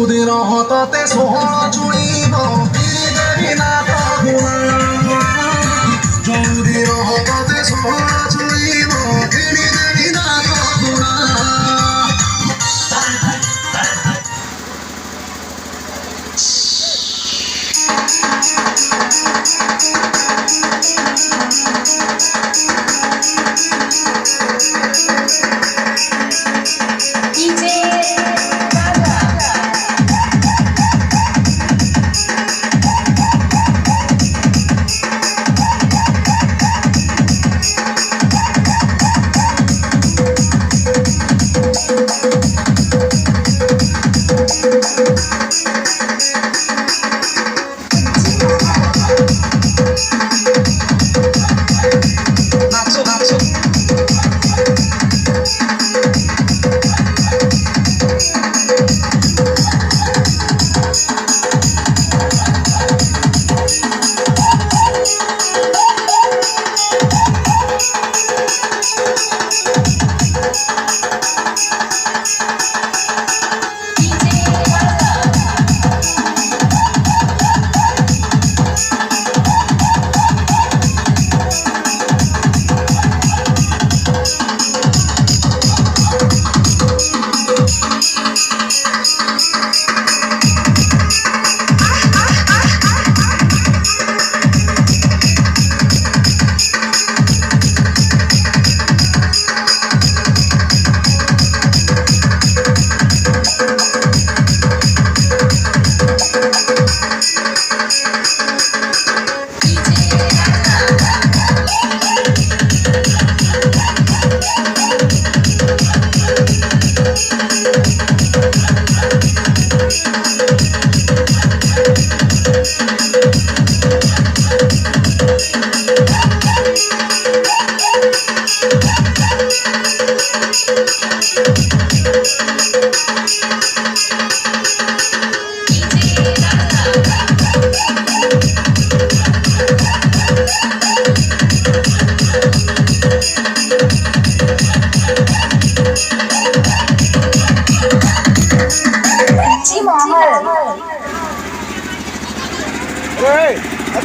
যৌদির হততে ষোহল চুড়িব দেবী নাথ গুণা যৌদির হততে ষোহল চুড়িব দেবী নাথ গুণা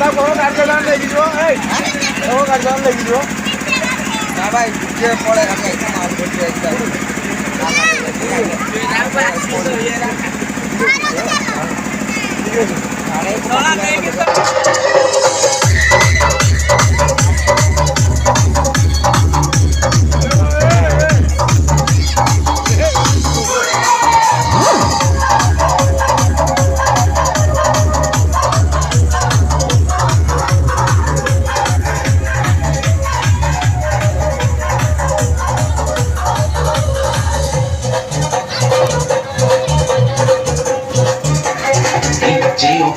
tao cóการเลยกี่ตัวเอ้ยเขาการเลยกี่ตัวนะไปเดี๋ยวพอเลยครับไงถ้ามาเป็นเดือนจะGeo